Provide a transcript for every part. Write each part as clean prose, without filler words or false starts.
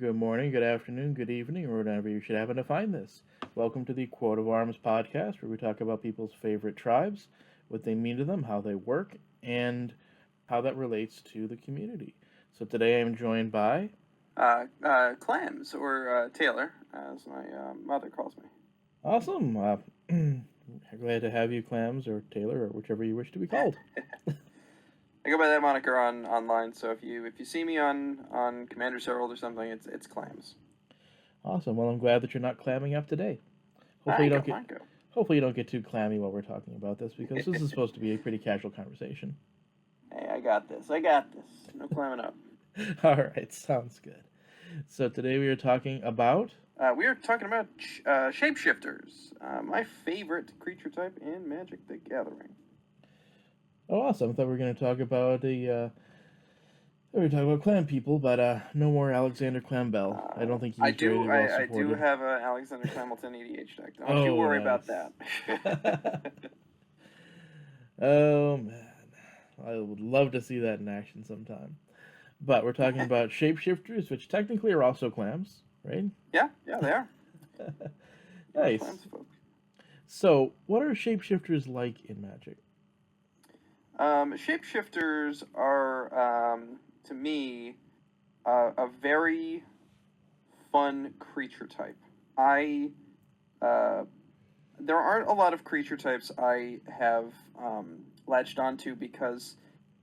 Good morning, good afternoon, good evening, or whatever you should happen to find this. Welcome to the Quote of Arms podcast, where we talk about people's favorite tribes, what they mean to them, how they work, and how that relates to the community. So today I'm joined by... Clams, or Taylor, as my mother calls me. Awesome. Glad to have you, Clams, or Taylor, or whichever you wish to be called. I go by that moniker online, so if you see me on Commander's Herald or something, it's Clams. Awesome. Well, I'm glad that you're not clamming up today. Hopefully you don't get too clammy while we're talking about this, because this is supposed to be a pretty casual conversation. Hey, I got this. No clamming up. All right, sounds good. So today we are talking about... Shapeshifters, my favorite creature type in Magic the Gathering. Oh, awesome. I thought we were going to talk about clan people, but no more Alexander Clan Bell. I don't think he's I do have an Alexander Hamilton EDH deck. Don't you worry about that. Oh, man. I would love to see that in action sometime. But we're talking about shapeshifters, which technically are also clams, right? Yeah, they are. Nice. So, what are shapeshifters like in Magic? Shapeshifters are, to me, a very fun creature type. There aren't a lot of creature types I have latched onto because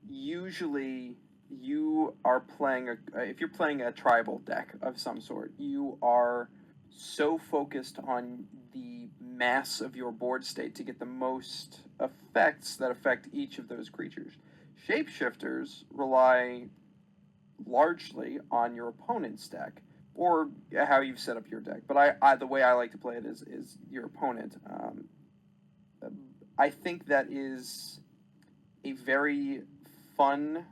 usually you are playing if you're playing a tribal deck of some sort, you are so focused on the mass of your board state to get the most effects that affect each of those creatures. Shapeshifters rely largely on your opponent's deck or how you've set up your deck. But the way I like to play it is your opponent. I think that is a very fun,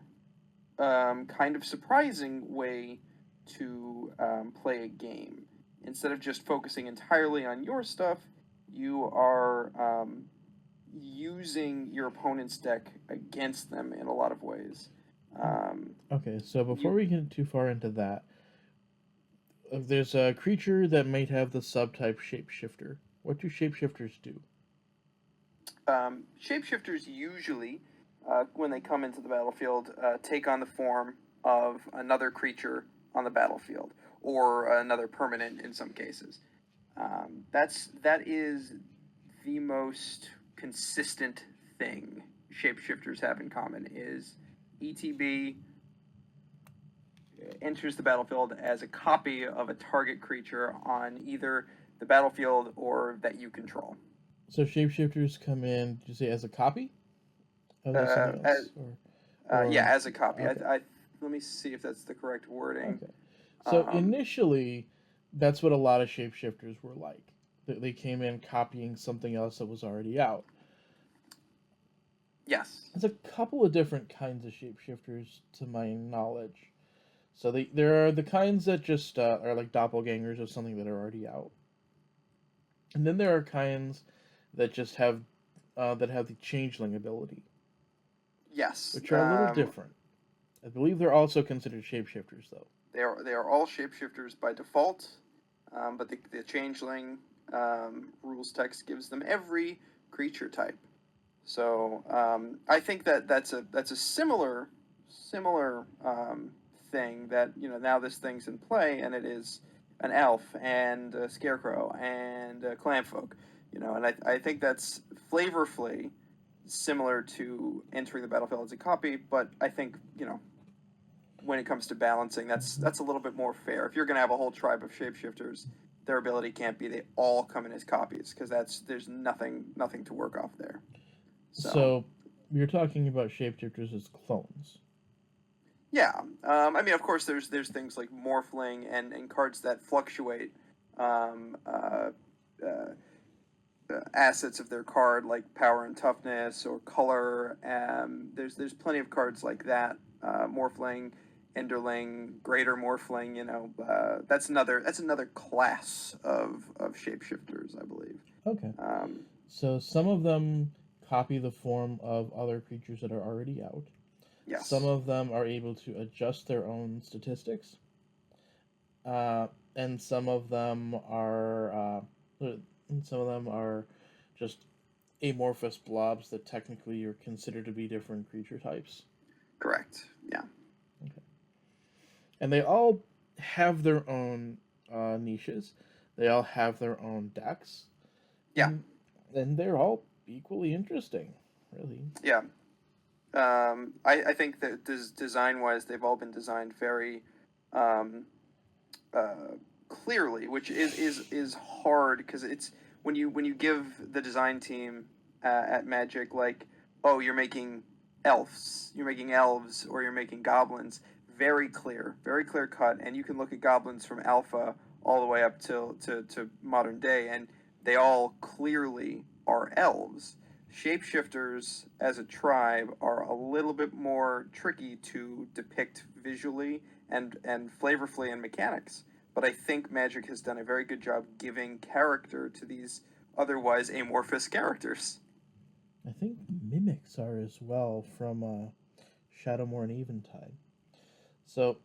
kind of surprising way to play a game. Instead of just focusing entirely on your stuff, you are using your opponent's deck against them in a lot of ways. Okay, so before we get too far into that, if there's a creature that might have the subtype shapeshifter, what do shapeshifters do? Shapeshifters usually, when they come into the battlefield, take on the form of another creature on the battlefield, or another permanent in some cases. That is the most consistent thing shapeshifters have in common is ETB enters the battlefield as a copy of a target creature on either the battlefield or that you control. So shapeshifters come in, did you say as a copy? Yeah, as a copy. Okay. Let me see if that's the correct wording. Okay. So initially, that's what a lot of shapeshifters were like. They came in copying something else that was already out. Yes. There's a couple of different kinds of shapeshifters, to my knowledge. So there are the kinds that just are like doppelgangers of something that are already out. And then there are kinds that just have the changeling ability. Yes. Which are a little different. I believe they're also considered shapeshifters, though. They are all shapeshifters by default, but the changeling rules text gives them every creature type. So I think that's a similar thing that now this thing's in play, and it is an elf and a scarecrow and a clanfolk, and I think that's flavorfully similar to entering the battlefield as a copy, but I think when it comes to balancing, that's a little bit more fair. If you're going to have a whole tribe of shapeshifters, their ability can't be they all come in as copies, because there's nothing to work off there. So you're talking about shapeshifters as clones. Yeah, I mean, of course, there's things like morphling and cards that fluctuate assets of their card, like power and toughness or color. There's plenty of cards like that. Morphling, Enderling, Greater Morphling. That's another class of shapeshifters, I believe. Okay. So some of them copy the form of other creatures that are already out. Yes. Some of them are able to adjust their own statistics. and some of them are just amorphous blobs that technically are considered to be different creature types. Correct. Yeah. Okay. And they all have their own niches. They all have their own decks, Yeah. and they're all equally interesting, really. Yeah. I think that design wise, they've all been designed very um, clearly, which is hard because it's when you give the design team at Magic like, oh, you're making elves, or you're making goblins. Very clear cut, and you can look at goblins from Alpha all the way up to modern day, and they all clearly are elves. Shapeshifters as a tribe are a little bit more tricky to depict visually and flavorfully in mechanics. But I think Magic has done a very good job giving character to these otherwise amorphous characters. I think mimics are as well from Shadowmoor and Eventide. So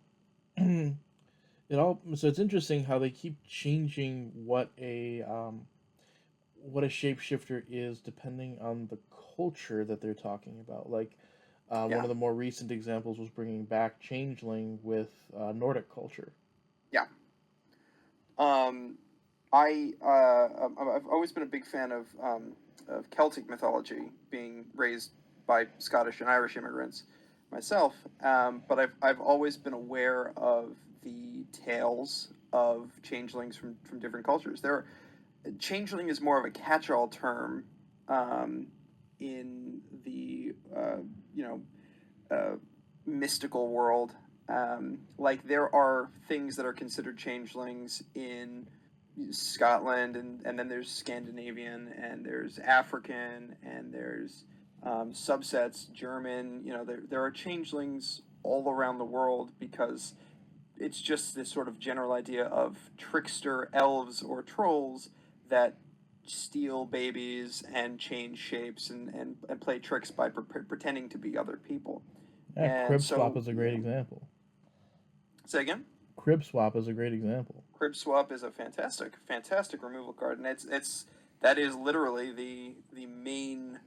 it's interesting how they keep changing what a shapeshifter is depending on the culture that they're talking about. Like one Yeah, of the more recent examples was bringing back changeling with Nordic culture. yeah. Um, I've always been a big fan of Celtic mythology, being raised by Scottish and Irish immigrants myself. But I've always been aware of the tales of changelings from different cultures. Changeling is more of a catch-all term um, in the you know uh, mystical world. Like there are things that are considered changelings in Scotland, and then there's Scandinavian, and there's African, and there's subsets German. There are changelings all around the world because it's just this sort of general idea of trickster elves or trolls that steal babies and change shapes and play tricks by pretending to be other people. Yeah, And crib swap so, is a great example. say again. Crib swap is a great example. Crib swap is a fantastic removal card, and that is literally the main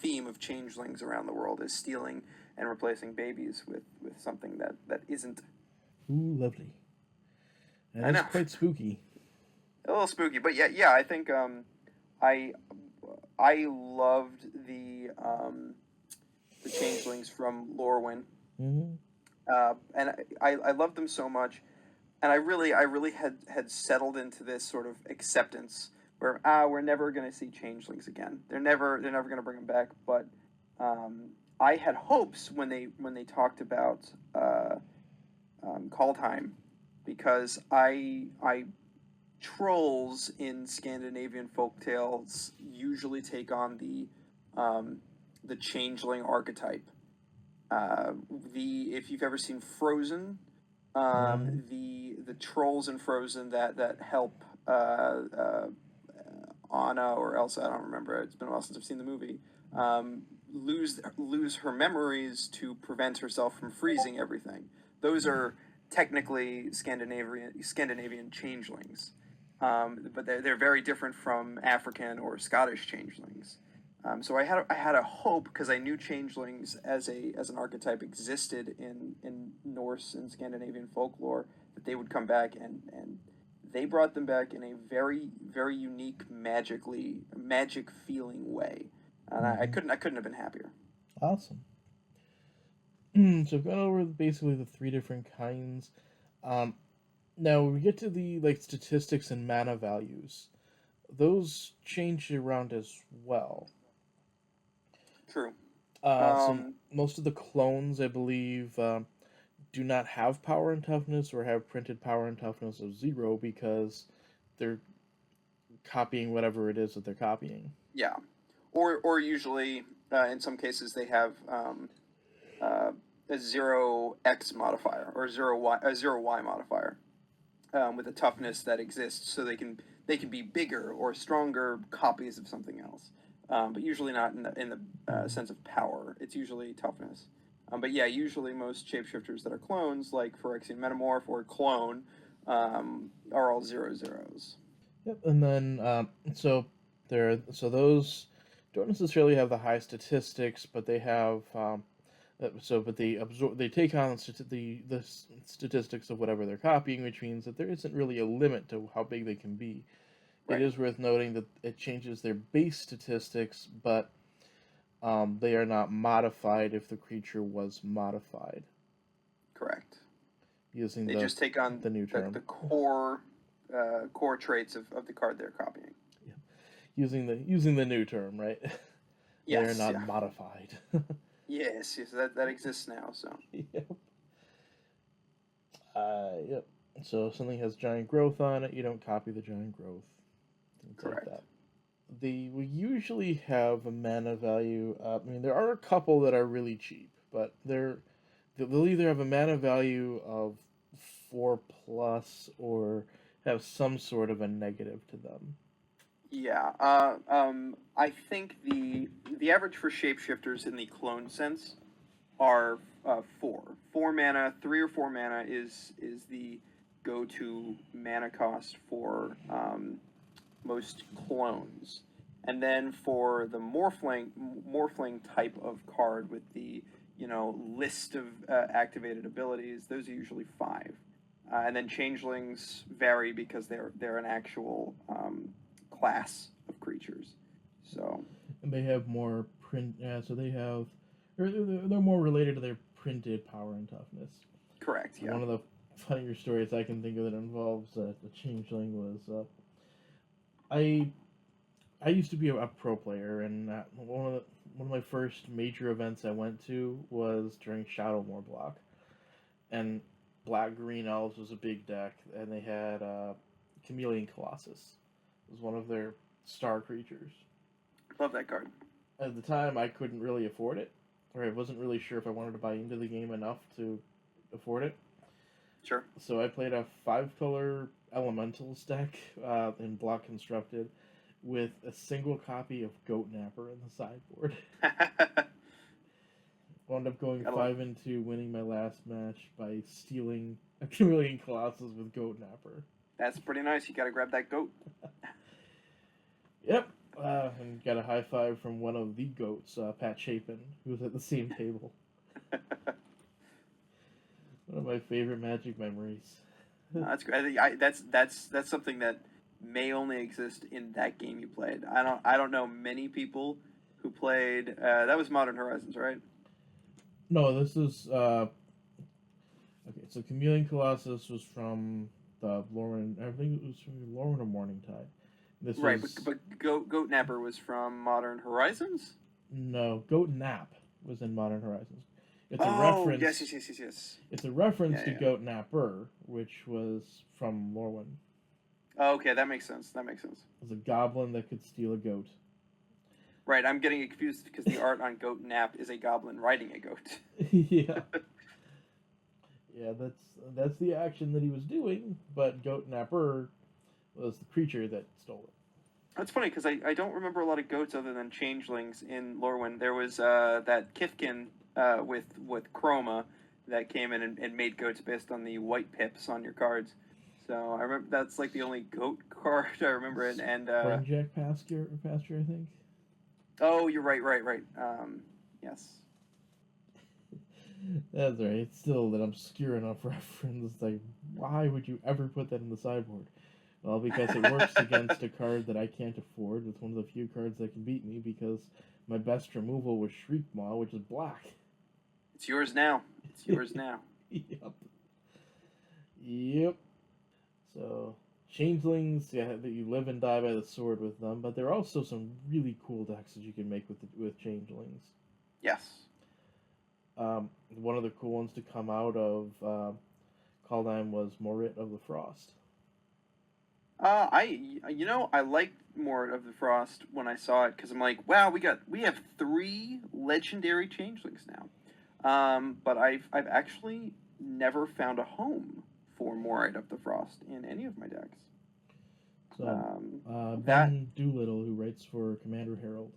theme of changelings around the world is stealing and replacing babies with something that isn't. Ooh, lovely. That I is know, quite spooky. a little spooky, but yeah. I think I I loved the changelings from Lorwyn, Hmm. and I loved them so much, and I really had settled into this sort of acceptance where we're never going to see changelings again. They're never going to bring them back. But I had hopes when they talked about Kaldheim, because I trolls in Scandinavian folktales usually take on the changeling archetype. The If you've ever seen Frozen, Hmm. the trolls in Frozen that help Anna or Elsa, I don't remember. It's been a while since I've seen the movie. Lose her memories to prevent herself from freezing everything. Those are technically Scandinavian changelings, but they're very different from African or Scottish changelings. So I had a hope, because I knew changelings as an archetype existed in Norse and Scandinavian folklore, that they would come back, and they brought them back in a very unique magic feeling way, and I Hmm. couldn't I couldn't have been happier. Awesome. So I've gone over basically the three different kinds. Um, Now we get to the like statistics and mana values. Those change around as well. True. So Um, most of the clones, I believe, do not have power and toughness, or have printed power and toughness of 0, because they're copying whatever it is that they're copying. yeah, or usually in some cases they have uh, a 0x modifier or a 0y modifier, with a toughness that exists, so they can be bigger or stronger copies of something else, but usually not in the Mhm. sense of power. It's usually toughness. But yeah, usually most shapeshifters that are clones, like Phyrexian Metamorph or Clone, are all 0/0s. Yep, and then those don't necessarily have the high statistics, but they have but they take on the statistics of whatever they're copying, which means that there isn't really a limit to how big they can be. It Right. is worth noting that it changes their base statistics, but they are not modified if the creature was modified Correct. using They just take on the new term. the core traits of the card they're copying. Yeah. Using the new term, right? They are Yes. not Yeah. modified. Yes. Yes. That exists now. So. Yep. Yep. So if something has giant growth on it, you don't copy the giant growth. Things Correct. like that. We usually have a mana value. I mean, there are a couple that are really cheap, but they'll either have a mana value of 4+ or have some sort of a negative to them. Yeah. I think the average for shapeshifters in the clone sense are 4. 4 mana, 3 or 4 mana is the go-to mana cost for most clones. And then for the morphling type of card with the list of activated abilities, those are usually 5. And then changelings vary because they're an actual class of creatures. So. And they have more print. Yeah, so they're more related to their printed power and toughness. Correct. Yeah. One of the funnier stories I can think of that involves the changeling was I used to be a pro player, and one of my first major events I went to was during Shadowmoor block, and Black Green Elves was a big deck, and they had Chameleon Colossus. It was one of their star creatures. Love that card. At the time, I couldn't really afford it, or I wasn't really sure if I wanted to buy into the game enough to afford it. Sure. So I played a 5-color Elementals deck in Block Constructed with a single copy of Goat Napper in the sideboard. Wound up going 5-2, winning my last match by stealing a Chameleon Colossus with Goat Napper. That's pretty nice. You gotta grab that goat. Yep. And got a high five from one of the goats, Pat Chapin, who was at the same table. One of my favorite Magic memories. That's great. That's something that may only exist in that game you played. I don't know many people who played. That was Modern Horizons, right? No, this is okay. So Chameleon Colossus was from the Lorwyn. I think it was from Lorwyn or Morningtide. This right, but Goat Napper was from Modern Horizons. No, Goat Nap was in Modern Horizons. It's a reference. Yes. It's a reference to Goat Napper, which was from Lorwyn. Oh, okay, that makes sense. It was a goblin that could steal a goat. Right, I'm getting confused because the art on Goat Nap is a goblin riding a goat. Yeah. Yeah, that's the action that he was doing, but Goat Napper was the creature that stole it. That's funny because I don't remember a lot of goats other than changelings in Lorwyn. There was that Kithkin with Chroma that came in and made goats based on the white pips on your cards. So I remember that's like the only goat card I remember it. And Springjack pasture, I think. Oh, you're right. Yes. That's right. It's still an obscure enough reference. Like, why would you ever put that in the sideboard? Well, because it works against a card that I can't afford. It's one of the few cards that can beat me because my best removal was Shriekmaw, which is black. It's yours now. Yep. So, changelings, yeah, that you live and die by the sword with them, but there are also some really cool decks that you can make with changelings. Yes. One of the cool ones to come out of Kaldheim was Morit of the Frost. I liked Morit of the Frost when I saw it because I'm like, wow, we have 3 legendary changelings now. But I've actually never found a home for Morit of the Frost in any of my decks. So Ben Doolittle, who writes for Commander Herald,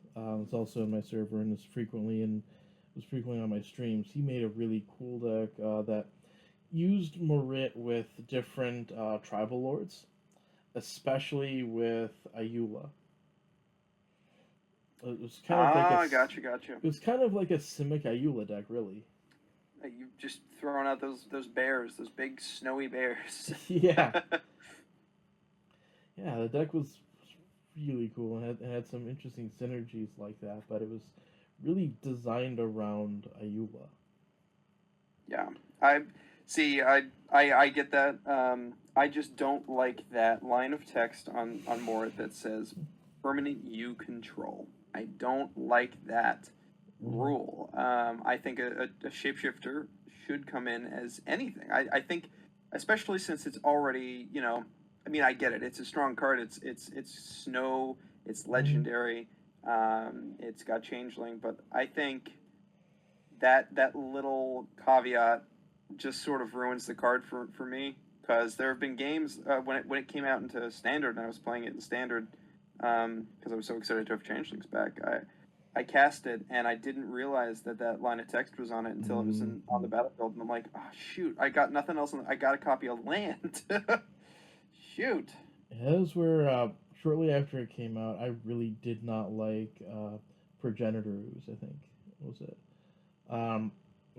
is also in my server and was frequently on my streams. He made a really cool deck that used Morit with different tribal lords, especially with Ayula. It was kind of like a Ah, gotcha. it was kind of like a Simic Ayula deck, really. You just throwing out those bears, those big snowy bears. Yeah, yeah, the deck was really cool and had some interesting synergies like that, but it was really designed around Ayula. Yeah, I see. I get that. I just don't like that line of text on Mort that says permanent you control. I don't like that Mm-hmm. rule. I think a shapeshifter should come in as anything. I think, especially since it's already, I mean, I get it. It's a strong card. It's snow. It's Mm-hmm. legendary. It's got changeling, but I think that little caveat just sort of ruins the card for me, because there have been games when it came out into standard and I was playing it in standard, because I was so excited to have changelings back. I cast it and I didn't realize that line of text was on it until it was on the Mm-hmm. battlefield, and I'm like, oh shoot, I got nothing else. I got a copy of land. Shoot. Yeah, those were shortly after it came out. I really did not like Progenitor Ooze, I think was it. Or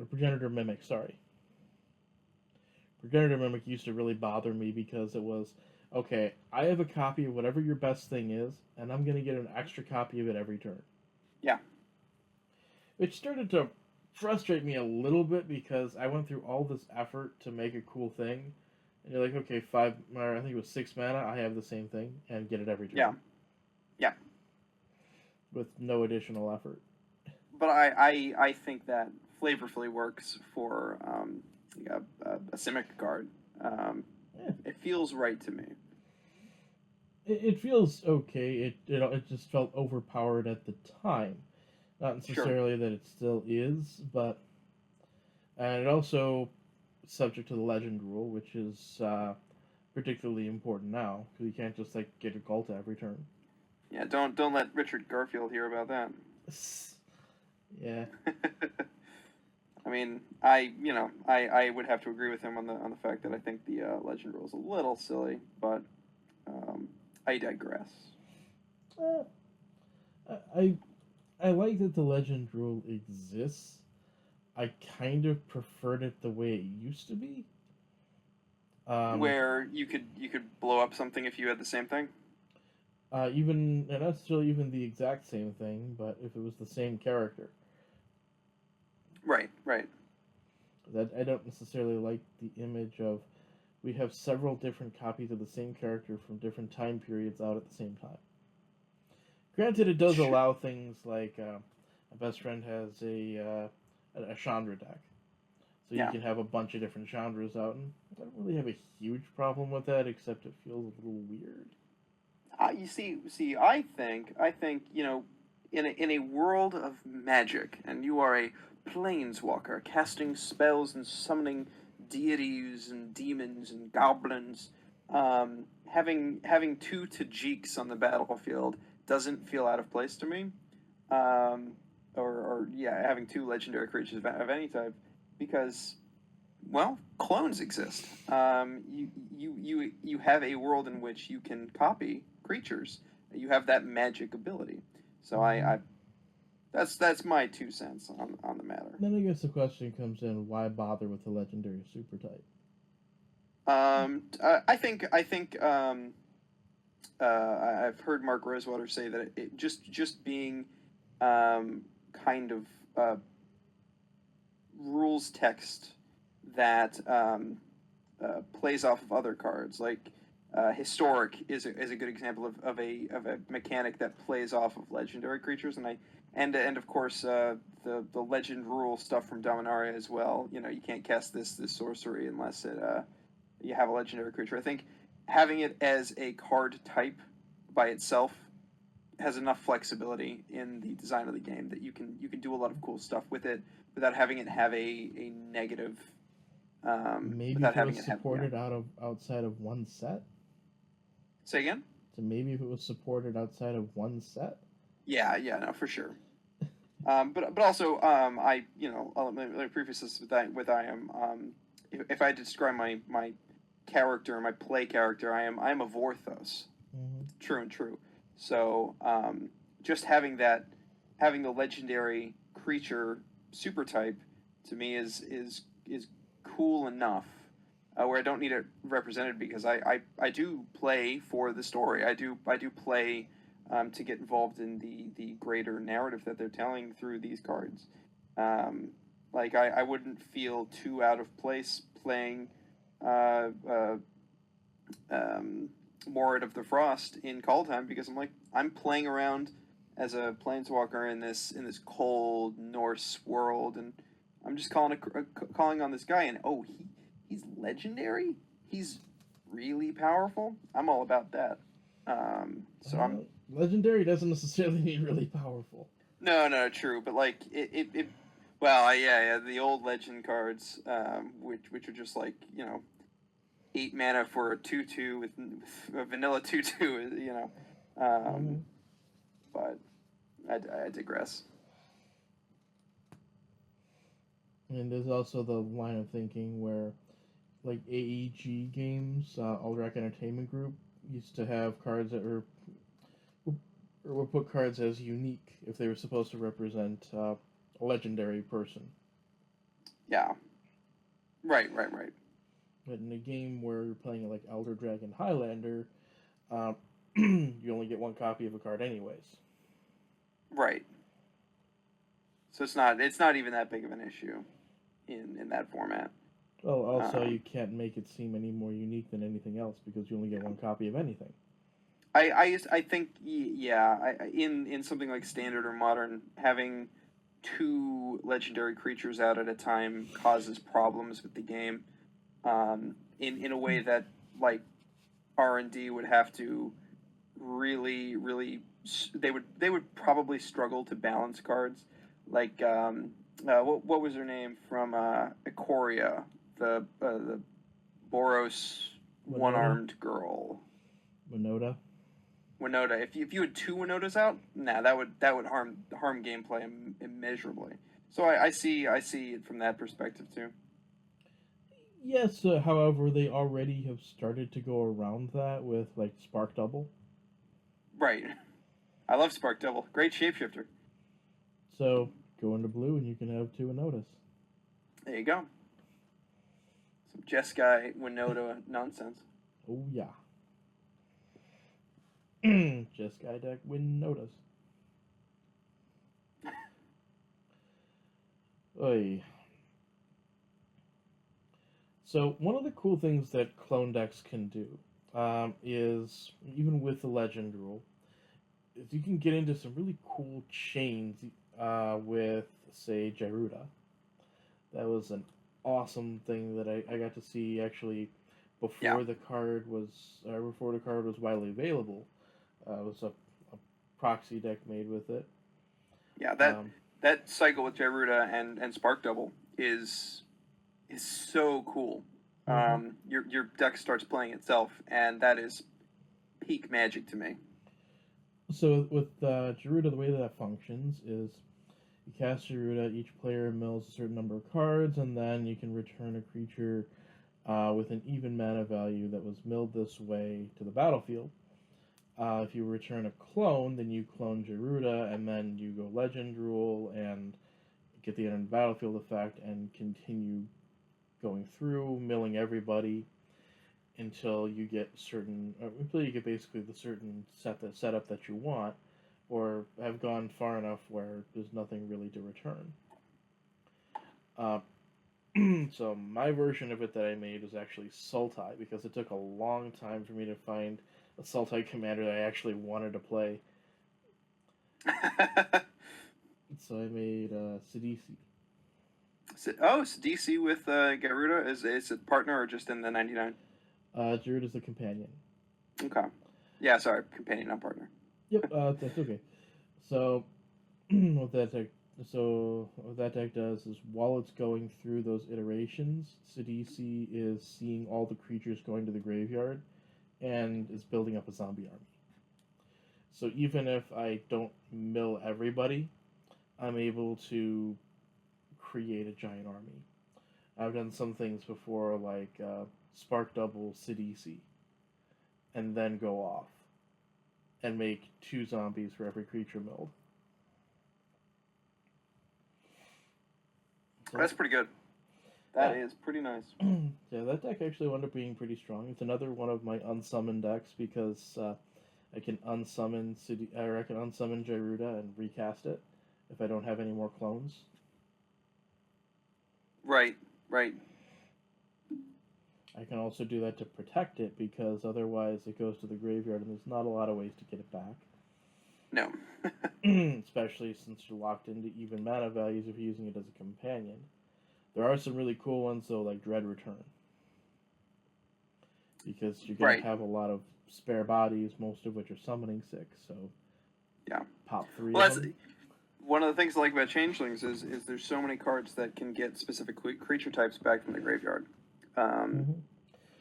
Progenitor Mimic. Sorry, Progenitor Mimic used to really bother me because it was okay. I have a copy of whatever your best thing is, and I'm gonna get an extra copy of it every turn. Yeah. Which started to frustrate me a little bit because I went through all this effort to make a cool thing, and you're like, okay, five, or I think it was 6 mana. I have the same thing and get it every Yeah. turn Yeah. with no additional effort. But I think that flavorfully works for a Simic card. Um, Yeah, it feels right to me. it feels okay. It just felt overpowered at the time. Not Sure. necessarily that it still is, but and it also subject to the legend rule, which is particularly important now because you can't just like get a Galta every turn. Yeah. Don't let Richard Garfield hear about that. Yeah, I mean, I would have to agree with him on the fact that I think the legend rule is a little silly, but um, I digress. uh, I I like that the legend rule exists. I kind of preferred it the way it used to be. Um, Where you could blow up something if you had the same thing. even and not necessarily even the exact same thing, but if it was the same character, Right. Right. that I don't necessarily like the image of we have several different copies of the same character from different time periods out at the same time. Granted, it does allow things like my best friend has a Chandra deck, so you Yeah. can have a bunch of different Chandras out, and I don't really have a huge problem with that, except it feels a little weird. You see, I think, in a world of magic, and you are a planeswalker casting spells and summoning deities and demons and goblins. Having two Tajiks on the battlefield doesn't feel out of place to me. Um, or yeah, having two legendary creatures of any type, because, well, clones exist. You have a world in which you can copy creatures. You have that magic ability. So Mm-hmm. that's my 2 cents on the matter. Then I guess the question comes in: why bother with the legendary super type? I think I've heard Mark Rosewater say that it just being um, kind of rules text that plays off of other cards. Like historic is a good example of a mechanic that plays off of legendary creatures, and of course the legend rule stuff from Dominaria as well. You can't cast this sorcery unless you have a legendary creature. I think having it as a card type by itself has enough flexibility in the design of the game that you can do a lot of cool stuff with it without having it have a negative, Maybe without if it having was it have, yeah. supported outside of one set. Say again? So maybe if it was supported outside of one set. Yeah, no, for sure. But also, let me preface this with I am if I had to describe my character, my play character, I am a Vorthos, Mm-hmm. true and true. So just having the legendary creature super type to me is cool enough. Where I don't need it represented because I do play for the story. I do play to get involved in the greater narrative that they're telling through these cards. Um, like I wouldn't feel too out of place playing uh, uh, um, Morid of the Frost in Call Time because I'm playing around as a planeswalker in this cold Norse world, and I'm just calling on this guy, and he's legendary. He's really powerful. I'm all about that. So I'm Legendary doesn't necessarily need really powerful. no true, but like it well yeah the old legend cards which are just like 8 mana for a 2/2 with a vanilla 2/2 Mm-hmm. but I digress. And there's also the line of thinking where, like AEG games, Alderac Entertainment Group used to have cards that or would put cards as unique if they were supposed to represent a legendary person. Yeah, right. But in a game where you're playing like Elder Dragon Highlander, uh, you only get one copy of a card anyways. Right. So it's not even that big of an issue in that format. Well, also Um, you can't make it seem any more unique than anything else because you only get one copy of anything. I think yeah, in something like standard or modern, having two legendary creatures out at a time causes problems with the game. In a way that like R&D would have to really they would probably struggle to balance cards like what was her name from Ikoria, the Boros one Winota, armed girl. Winota. Winota. If you had two Winotas out, nah, that would harm gameplay immeasurably. So I see it from that perspective too. Yes, however, they already have started to go around that with like Spark Double. Right. I love Spark Double. Great shapeshifter. So go into blue and you can have two Winotas. There you go. Some Jeskai Winota nonsense. Oh yeah. Just guy deck Winotas. Oy. So one of the cool things that clone decks can do is, even with the legend rule, is you can get into some really cool chains with, say, Jaruda. That was an awesome thing that I got to see actually Yeah. before the card was widely available. It was a proxy deck made with it. Yeah, that Um, that cycle with Jaruda and Spark Double is so cool. mhm. Your deck starts playing itself, and that is peak magic to me. So with Jaruda, the way that functions is you cast Jaruda, each player mills a certain number of cards, and then you can return a creature with an even mana value that was milled this way to the battlefield. If you return a clone, then you clone Jaruda, and then you go Legend Rule and get the end battlefield effect and continue going through, milling everybody until you get basically the certain setup that you want, or have gone far enough where there's nothing really to return. Uh, so my version of it that I made was actually Sultai because it took a long time for me to find a Sultai commander that I actually wanted to play. So I made Sidisi. Oh, it's DC with Garuda. Is it partner or just in the 99? Druid is the companion. Okay. Yeah, sorry, companion, not partner. Yep, that's okay. So what that deck what that deck does is while it's going through those iterations, Sidisi is seeing all the creatures going to the graveyard and is building up a zombie army. So even if I don't mill everybody, I'm able to create a giant army. I've done some things before, like Spark Double Sidisi, and then go off and make 2 zombies for every creature milled. So That's pretty good. That is pretty nice. yeah, that deck actually wound up being pretty strong. It's another one of my unsummoned decks because I can unsummon I can unsummon Gyruda and recast it if I don't have any more clones. Right. I can also do that to protect it because otherwise it goes to the graveyard and there's not a lot of ways to get it back. No. Especially since you're locked into even mana values if you're using it as a companion. There are some really cool ones though, like Dread Return. Because you're going to have a lot of spare bodies, most of which are summoning 6, so yeah, pop 3 well, of them. One of the things I like about Changelings is there's so many cards that can get specific creature types back from the graveyard.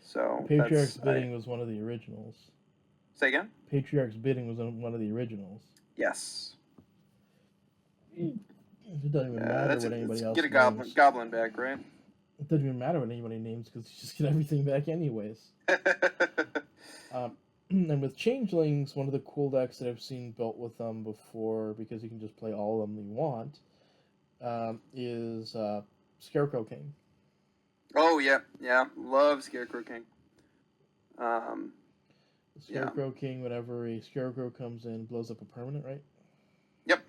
So Patriarch's Bidding was one of the originals. Say again? Patriarch's Bidding was one of the originals. Yes. It doesn't even matter what anybody else get a names. goblin back, right? It doesn't even matter what anybody names because you just get everything back anyways. And with Changelings, one of the cool decks that I've seen built with them before, because you can just play all of them you want, is Scarecrow King. Oh, yeah. Love Scarecrow King. Scarecrow King, whenever a Scarecrow comes in, blows up a permanent, right? Yep.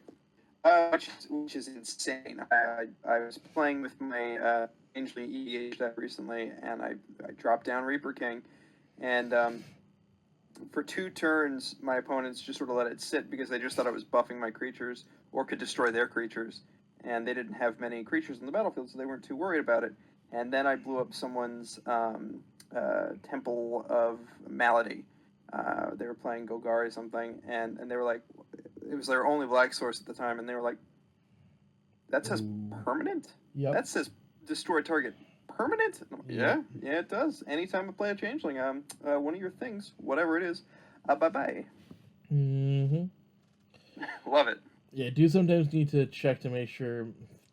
Which is insane. I was playing with my Changeling EDH deck recently, and I dropped down Reaper King, and for 2 turns, my opponents just sort of let it sit because they just thought I was buffing my creatures or could destroy their creatures, and they didn't have many creatures in the battlefield, so they weren't too worried about it. And then I blew up someone's Temple of Malady. They were playing Golgari or something, and they were like, it was their only black source at the time, and they were like, that says permanent? Yep. That says destroy target permanent? Yeah, it does. Anytime I play a Changeling, one of your things, whatever it is, bye-bye. Love it. Yeah, I do sometimes need to check to make sure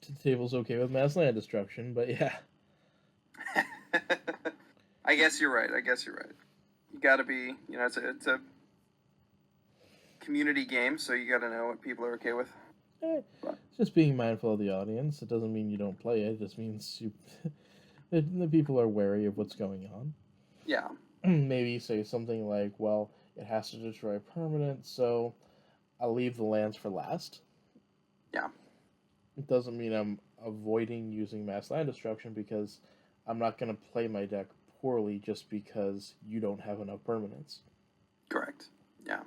the table's okay with mass land destruction, but yeah. I guess you're right. You gotta be, it's a community game, so you gotta know what people are okay with. It's just being mindful of the audience. It doesn't mean you don't play it. It just means the people are wary of what's going on. Yeah. Maybe say something like, well, it has to destroy a permanent, so I'll leave the lands for last. Yeah. It doesn't mean I'm avoiding using mass land destruction because I'm not going to play my deck poorly just because you don't have enough permanents. Correct. Yeah.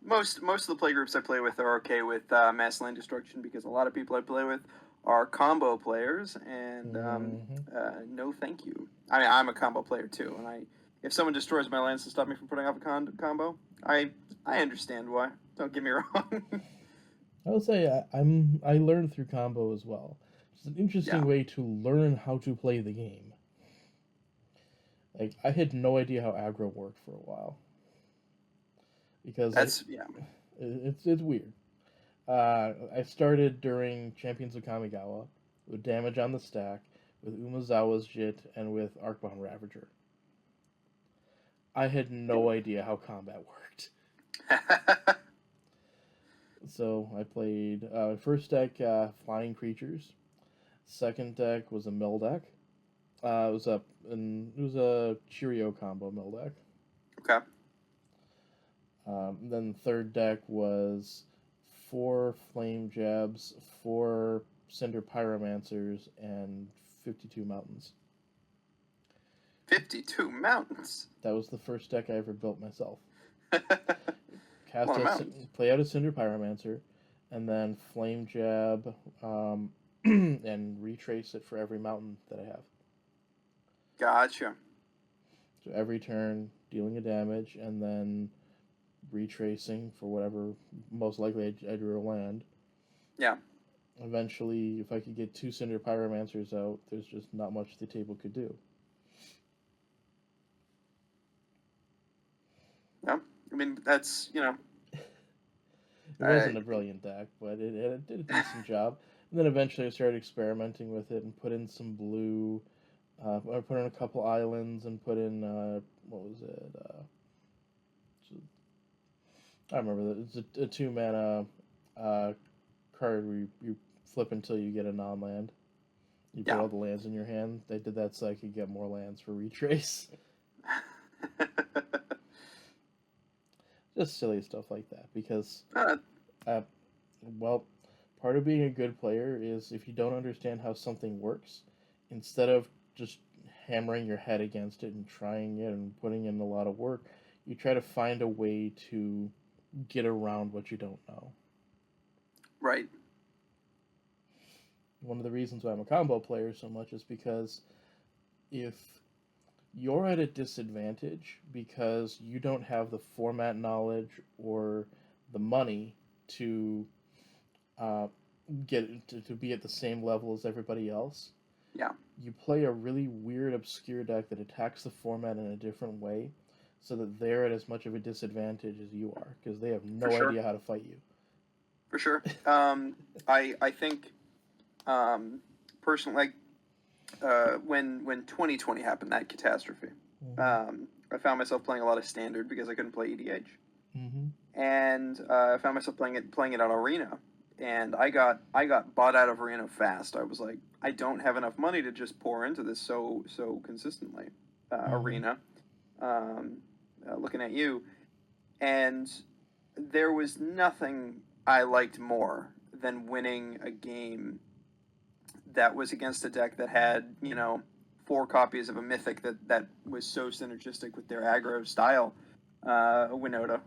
Most of the playgroups I play with are okay with mass land destruction because a lot of people I play with are combo players, and no thank you. I mean, I'm a combo player too, and if someone destroys my lands to stop me from putting off a combo, I understand why. Don't get me wrong. I would say I learned through combo as well. It's an interesting way to learn how to play the game. Like, I had no idea how aggro worked for a while. Because it's weird. I started during Champions of Kamigawa with damage on the stack, with Umezawa's Jit, and with Arcbound Ravager. I had no idea how combat worked. So I played first deck Flying Creatures. Second deck was a mill deck. It was a Cheerio combo mill deck. Okay. Then third deck was 4 Flame Jabs, 4 Cinder Pyromancers, and 52 Mountains. 52 Mountains? That was the first deck I ever built myself. Play out a Cinder Pyromancer, and then Flame Jab, and retrace it for every mountain that I have. Gotcha. So every turn, dealing a damage, and then retracing for whatever, most likely I drew a land. Yeah. Eventually, if I could get 2 Cinder Pyromancers out, there's just not much the table could do. Yeah, I mean, that's, It wasn't a brilliant deck, but it did a decent job. And then eventually I started experimenting with it and put in some blue. I put in a couple islands and put in what was it? I remember that it's a 2 mana uh, card where you flip until you get a non-land. You put Yeah. all the lands in your hand. They did that so I could get more lands for retrace. Just silly stuff like that because, uh, well, part of being a good player is if you don't understand how something works, instead of just hammering your head against it and trying it and putting in a lot of work, you try to find a way to get around what you don't know. Right. One of the reasons why I'm a combo player so much is because if you're at a disadvantage because you don't have the format knowledge or the money to uh, get to be at the same level as everybody else. Yeah. You play a really weird, obscure deck that attacks the format in a different way, so that they're at as much of a disadvantage as you are because they have For no sure. idea how to fight you. For sure. I think personally, like when 2020 happened, that catastrophe, I found myself playing a lot of standard because I couldn't play EDH, and I found myself playing it on Arena, and I got bought out of Arena fast. I was like, I don't have enough money to just pour into this so consistently. Arena, looking at you, and there was nothing I liked more than winning a game that was against a deck that had, 4 copies of a mythic that was so synergistic with their aggro style, Winota,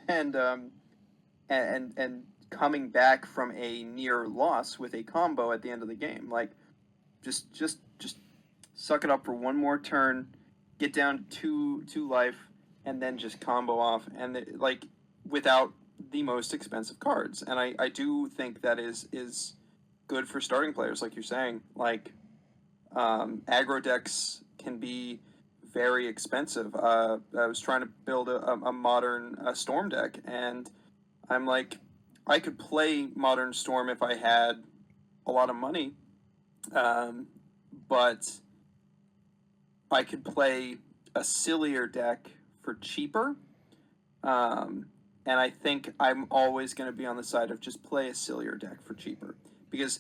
and coming back from a near loss with a combo at the end of the game. Like, just suck it up for one more turn, get down to 2 life, and then just combo off, and like without the most expensive cards. And I do think that is good for starting players, like you're saying. Like, aggro decks can be very expensive. I was trying to build a modern Storm deck, and I'm like, I could play Modern Storm if I had a lot of money, but I could play a sillier deck for cheaper. And I think I'm always going to be on the side of just play a sillier deck for cheaper because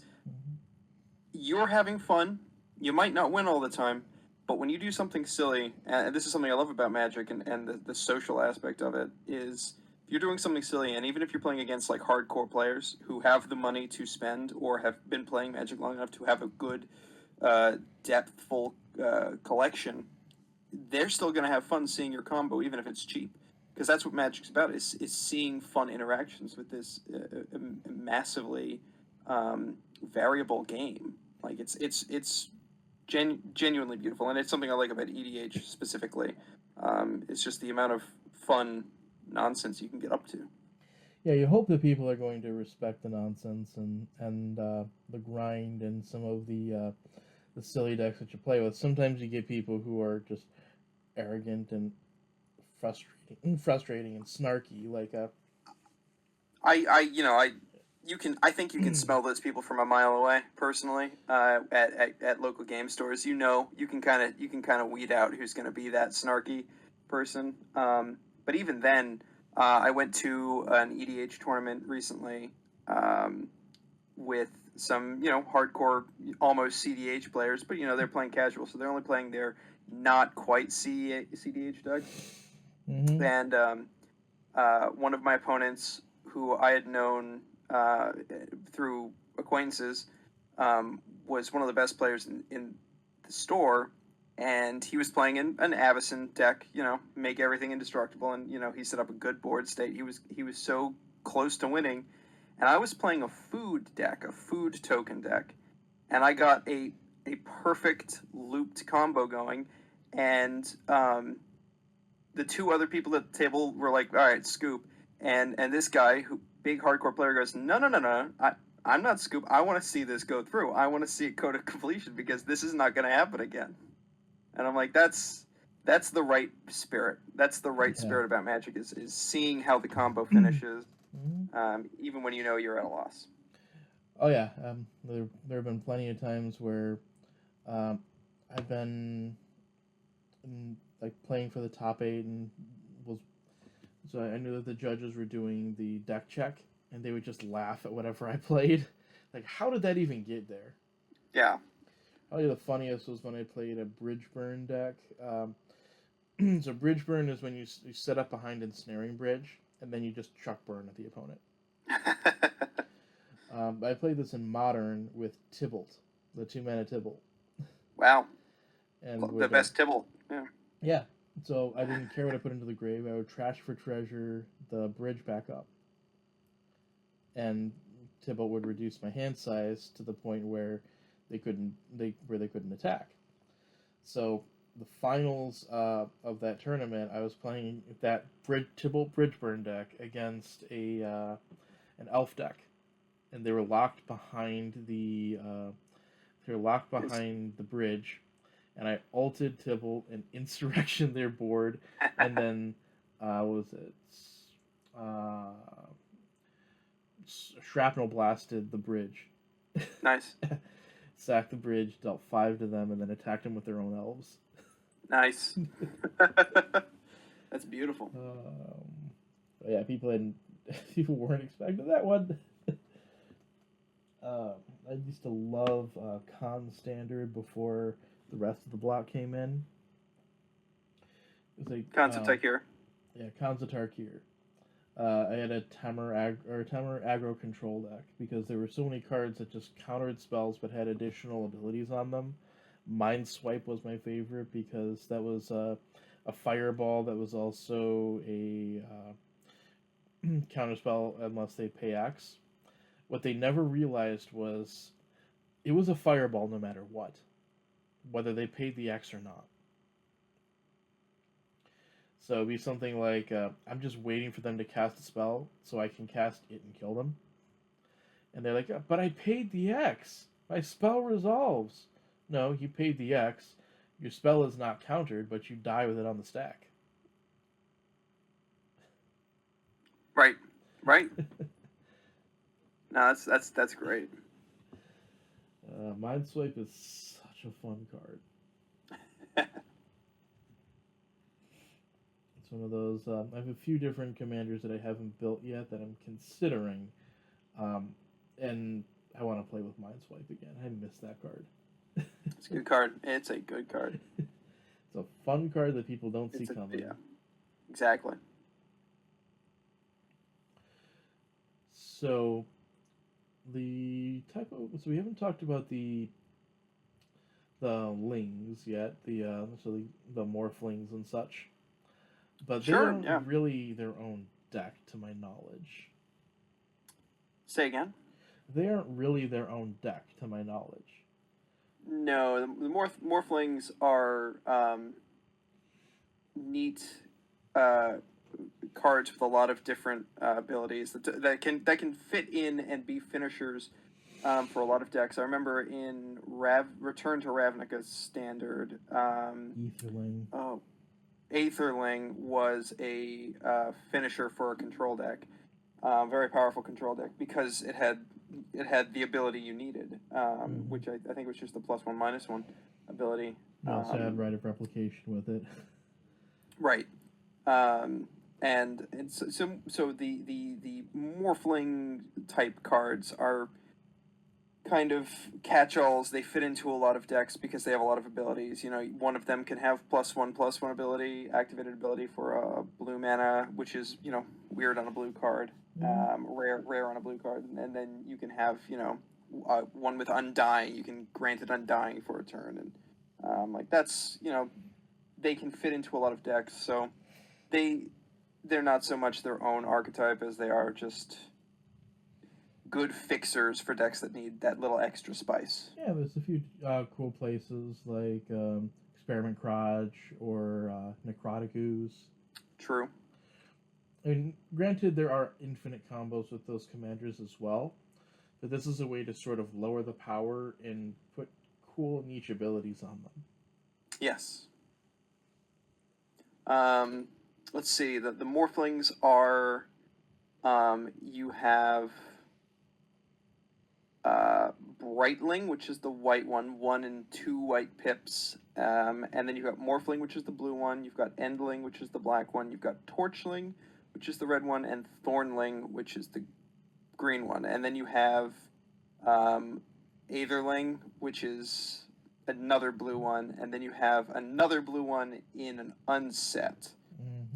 you're having fun. You might not win all the time, but when you do something silly, and this is something I love about Magic and the social aspect of it, is if you're doing something silly, and even if you're playing against like hardcore players who have the money to spend or have been playing Magic long enough to have a good, depthful collection, they're still going to have fun seeing your combo, even if it's cheap. Because that's what Magic's about, is seeing fun interactions with this massively variable game. Like, it's genuinely beautiful, and it's something I like about EDH specifically. It's just the amount of fun nonsense you can get up to. Yeah, you hope that people are going to respect the nonsense and the grind and some of the silly decks that you play with. Sometimes you get people who are just arrogant and frustrating and snarky. Like I think you can smell those people from a mile away. Personally, at local game stores, you can kind of weed out who's going to be that snarky person. But even then, I went to an EDH tournament recently with some hardcore, almost CDH players, but they're playing casual, so they're only playing their not quite CDH deck. And one of my opponents, who I had known through acquaintances, was one of the best players in the store, and he was playing an Avacyn deck, make everything indestructible, and he set up a good board state. He was so close to winning, and I was playing a food token deck, and I got a perfect looped combo going, and the 2 other people at the table were like, all right, Scoop. And this guy, who big hardcore player, goes, no. I'm not Scoop. I want to see this go through. I want to see it go to completion because this is not going to happen again. And I'm like, that's the right spirit. That's the right spirit about Magic is seeing how the combo finishes, even when you're at a loss. Oh yeah, there have been plenty of times where um, I've been like playing for the top eight and was so I knew that the judges were doing the deck check and they would just laugh at whatever I played. Like, how did that even get there? Yeah. Probably the funniest was when I played a bridge burn deck. So bridge burn is when you set up behind ensnaring bridge and then you just chuck burn at the opponent. I played this in modern with Tybalt, the 2 mana Tybalt, Wow. and The would best Tibble. Yeah. yeah. So I didn't care what I put into the grave. I would trash for treasure the bridge back up, and Tybalt would reduce my hand size to the point where they couldn't attack. So the finals of that tournament, I was playing that Tybalt Bridgeburn deck against an elf deck, and they were locked behind the bridge, and I ulted Tybalt and insurrection their board, and then what was it? Uh, Shrapnel blasted the bridge. Nice. Sacked the bridge, dealt 5 to them, and then attacked them with their own elves. Nice. That's beautiful. Yeah, people weren't expecting that one. I used to love Khan Standard before the rest of the block came in. It was like Concept here. Yeah, Khan's Tarkir. I had a Tamer aggro control deck because there were so many cards that just countered spells but had additional abilities on them. Mind Swipe was my favorite because that was a fireball that was also a counterspell unless they pay X. What they never realized was it was a fireball no matter what, whether they paid the X or not. So it'd be something like, I'm just waiting for them to cast a spell so I can cast it and kill them. And they're like, but I paid the X. My spell resolves. No, you paid the X. Your spell is not countered, but you die with it on the stack. Right. No, that's great. Mind Swipe is such a fun card. It's one of those. I have a few different commanders that I haven't built yet that I'm considering, and I want to play with Mind Swipe again. I miss that card. It's a good card. It's a good card. It's a fun card that people don't see coming. Yeah, exactly. So, the type of so we haven't talked about the lings yet, the morphlings and such, but they aren't really their own deck to my knowledge. Say again. They aren't really their own deck to my knowledge. No, the morphlings are neat cards with a lot of different abilities that can fit in and be finishers for a lot of decks. I remember in Return to Ravnica's standard, Aetherling. Oh, Aetherling was a finisher for a control deck. Very powerful control deck because it had the ability you needed, which I think was just the +1/-1 ability. You also had Rite of Replication with it. Right. And so the morphling type cards are kind of catch-alls. They fit into a lot of decks because they have a lot of abilities. You know, one of them can have +1/+1 ability, activated ability for a blue mana, which is, you know, weird on a blue card, rare on a blue card, and then you can have, you know, one with Undying. You can grant it Undying for a turn, and like that's, you know, they can fit into a lot of decks. So they're not so much their own archetype as they are just good fixers for decks that need that little extra spice. Yeah, there's a few cool places like Experiment Crotch or Necrotic Ooze. True. And granted, there are infinite combos with those commanders as well, but this is a way to sort of lower the power and put cool niche abilities on them. Yes. Let's see. The morphlings are you have Brightling, which is the white one, 1 and 2 white pips. And then you've got Morphling, which is the blue one. You've got Endling, which is the black one. You've got Torchling, which is the red one, and Thornling, which is the green one. And then you have Aetherling, which is another blue one. And then you have another blue one in an unset.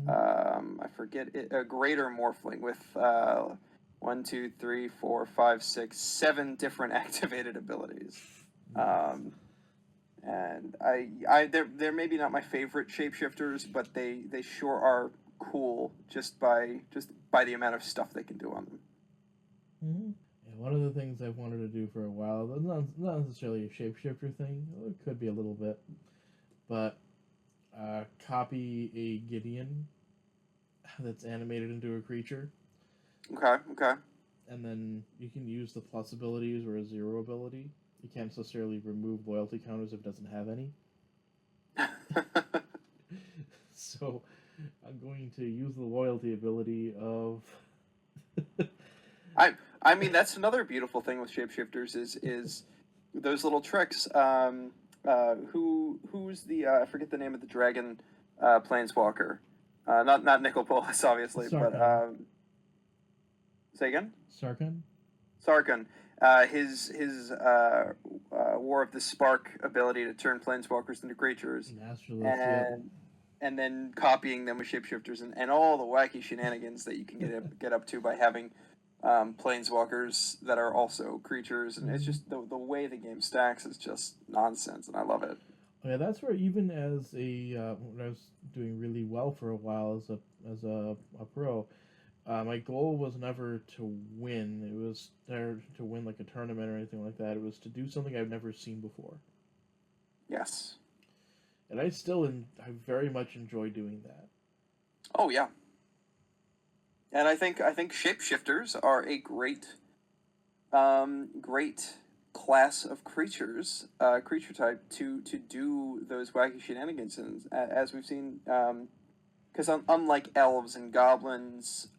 I forget it, a greater Morphling with 1, 2, 3, 4, 5, 6, 7 different activated abilities. And they're maybe not my favorite shapeshifters, but they sure are cool just by the amount of stuff they can do on them. Yeah, one of the things I've wanted to do for a while, not necessarily a shapeshifter thing, it could be a little bit, but copy a Gideon that's animated into a creature. Okay. And then you can use the plus abilities or a 0 ability. You can't necessarily remove loyalty counters if it doesn't have any. So I'm going to use the loyalty ability of. I mean, that's another beautiful thing with shapeshifters is those little tricks. Who's the I forget the name of the dragon planeswalker. Not Nicol-Bolas, obviously, Sarkhan. but say again. Sarkhan. His War of the Spark ability to turn planeswalkers into creatures, and then copying them with shapeshifters and all the wacky shenanigans that you can get up to by having planeswalkers that are also creatures, and it's just the way the game stacks is just nonsense, and I love it. Yeah, that's where even as when I was doing really well for a while as a pro, my goal was never to win. It was to win like a tournament or anything like that. It was to do something I've never seen before. Yes. And I very much enjoy doing that. Oh yeah. And I think shapeshifters are a great class of creature type to do those wacky shenanigans, and as we've seen, because unlike elves and goblins,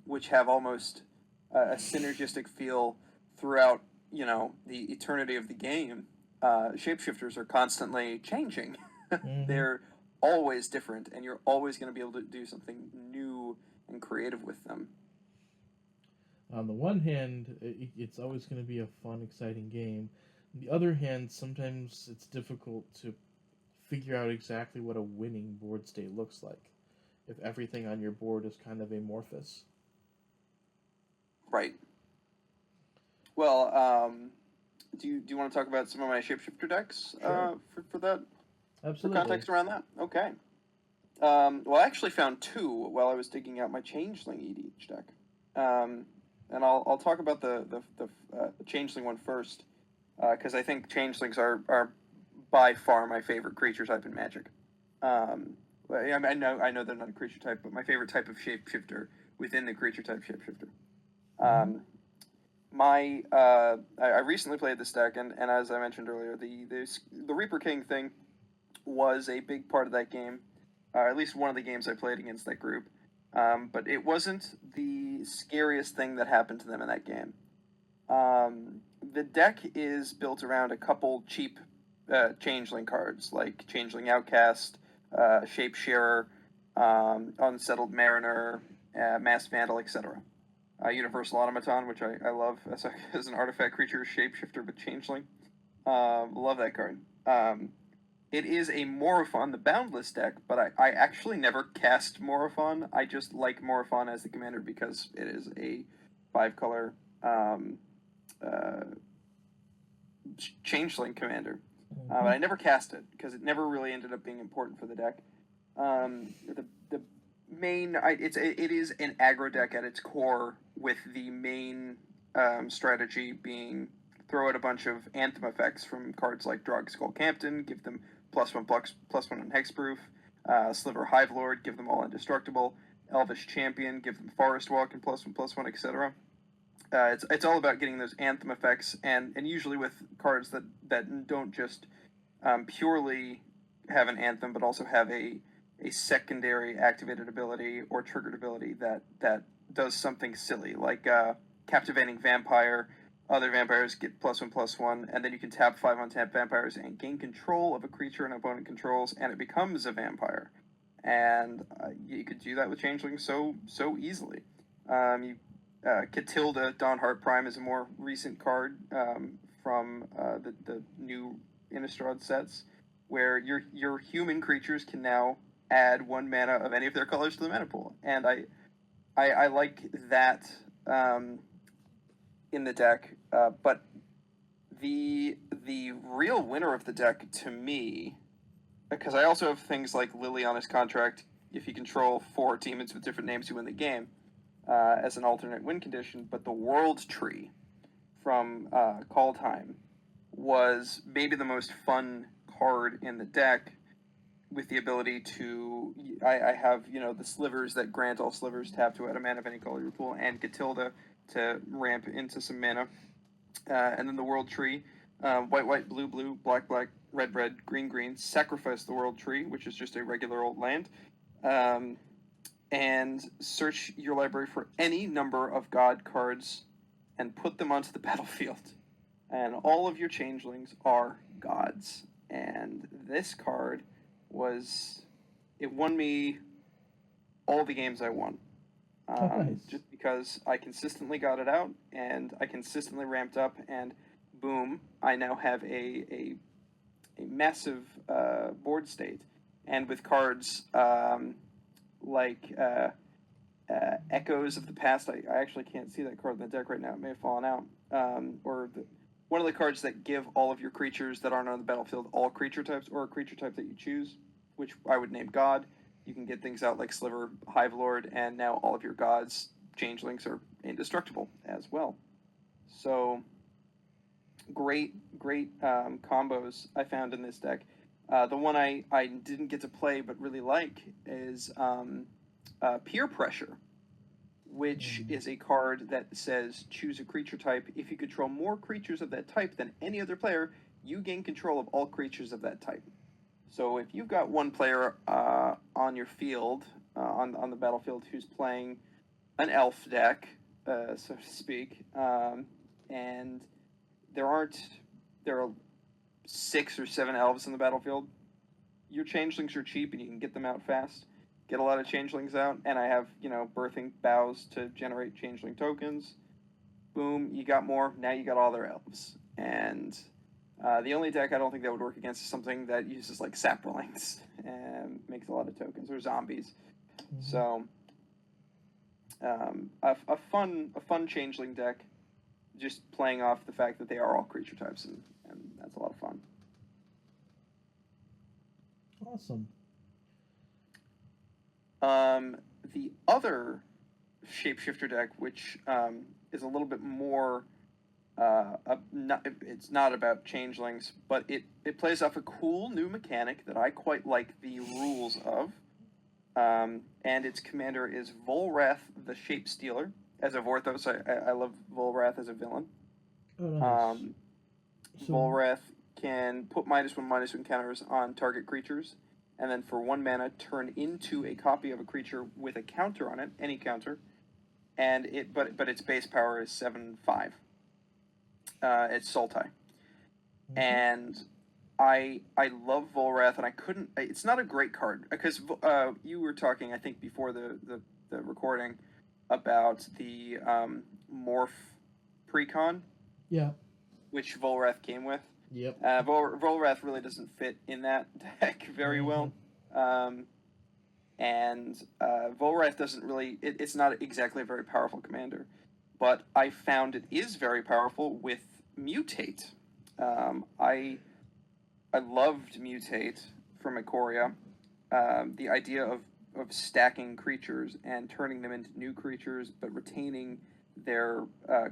which have almost a synergistic feel throughout, the eternity of the game, shapeshifters are constantly changing. They're always different, and you're always going to be able to do something new and creative with them. On the one hand, it's always going to be a fun, exciting game. On the other hand, sometimes it's difficult to figure out exactly what a winning board state looks like if everything on your board is kind of amorphous. Right. Well, do you want to talk about some of my shapeshifter decks? Sure. For that? Absolutely. For context around that? Okay. Well, I actually found 2 while I was digging out my Changeling EDH deck. And I'll talk about the Changeling one first, because I think Changelings are by far my favorite creature type in Magic. I know they're not a creature type, but my favorite type of shapeshifter within the creature type shapeshifter. I recently played this deck, and as I mentioned earlier, the Reaper King thing was a big part of that game, at least one of the games I played against that group. But it wasn't the scariest thing that happened to them in that game. The deck is built around a couple cheap Changeling cards, like Changeling Outcast, Shapesharer, Unsettled Mariner, Masked Vandal, etc. Universal Automaton, which I love as an artifact creature, shapeshifter with Changeling. Love that card. It is a Morophon, the Boundless deck, but I actually never cast Morophon. I just like Morophon as the commander because it is a 5-color Changeling commander. But I never cast it because it never really ended up being important for the deck. The main it is an aggro deck at its core, with the main strategy being throw out a bunch of anthem effects from cards like Drog Skull Captain, give them +1/+1 on Hexproof, Sliver Hive Lord, give them all indestructible, Elvish Champion, give them Forest Walk and +1/+1, etc. It's all about getting those anthem effects, and usually with cards that don't just purely have an anthem, but also have a secondary activated ability or triggered ability that does something silly, like Captivating Vampire, Other vampires get +1/+1, and then you can tap 5 untap vampires and gain control of a creature an opponent controls, and it becomes a vampire. And you could do that with changelings so easily. Catilda, Dawnheart Prime, is a more recent card from the new Innistrad sets, where your human creatures can now add 1 mana of any of their colors to the mana pool, and I like that in the deck. But the real winner of the deck to me, because I also have things like Liliana's Contract. If you control 4 demons with different names, you win the game as an alternate win condition. But the World Tree from Kaldheim was maybe the most fun card in the deck, with the ability to, I have, the slivers that grant all slivers tap to add a mana of any color to your pool, and Catilda to ramp into some mana. And then the World Tree, white, white, blue, blue, black, black, red, red, green, green, sacrifice the World Tree, which is just a regular old land, and search your library for any number of God cards and put them onto the battlefield. And all of your changelings are gods. And this card it won me all the games I won. Nice. Just because I consistently got it out, and I consistently ramped up, and boom, I now have a massive board state. And with cards like Echoes of the Past, I actually can't see that card in the deck right now. It may have fallen out. One of the cards that give all of your creatures that aren't on the battlefield all creature types, or a creature type that you choose, which I would name God. You can get things out like Sliver, Hive Lord, and now all of your gods, changelings, are indestructible as well. So, great combos I found in this deck. The one I didn't get to play but really like is Peer Pressure, which is a card that says choose a creature type. If you control more creatures of that type than any other player, you gain control of all creatures of that type. So if you've got one player on your field, on the battlefield, who's playing an elf deck, so to speak, and there are 6 or 7 elves on the battlefield, your changelings are cheap and you can get them out fast. Get a lot of changelings out, and I have, birthing boughs to generate changeling tokens. Boom, you got more. Now you got all their elves. And the only deck I don't think that would work against is something that uses like saplings and makes a lot of tokens, or zombies. Mm-hmm. So a fun changeling deck, just playing off the fact that they are all creature types, and that's a lot of fun. Awesome. The other shapeshifter deck, which is a little bit more, it's not about changelings, but it plays off a cool new mechanic that I quite like the rules of. And its commander is Volrath the Shapestealer. As a Vorthos, I love Volrath as a villain. Oh, nice. Volrath can put -1/-1 counters on target creatures, and then for 1 mana, turn into a copy of a creature with a counter on it, any counter, and but its base power is 7/5. It's Sultai. Mm-hmm. And I love Volrath, and it's not a great card, because you were talking, I think, before the recording about the Morph Precon. Yeah. Which Volrath came with. Yep. Volrath really doesn't fit in that deck very well. And Volrath doesn't really... It's not exactly a very powerful commander. But I found it is very powerful with Mutate. I loved Mutate from Ikoria. The idea of stacking creatures and turning them into new creatures, but retaining their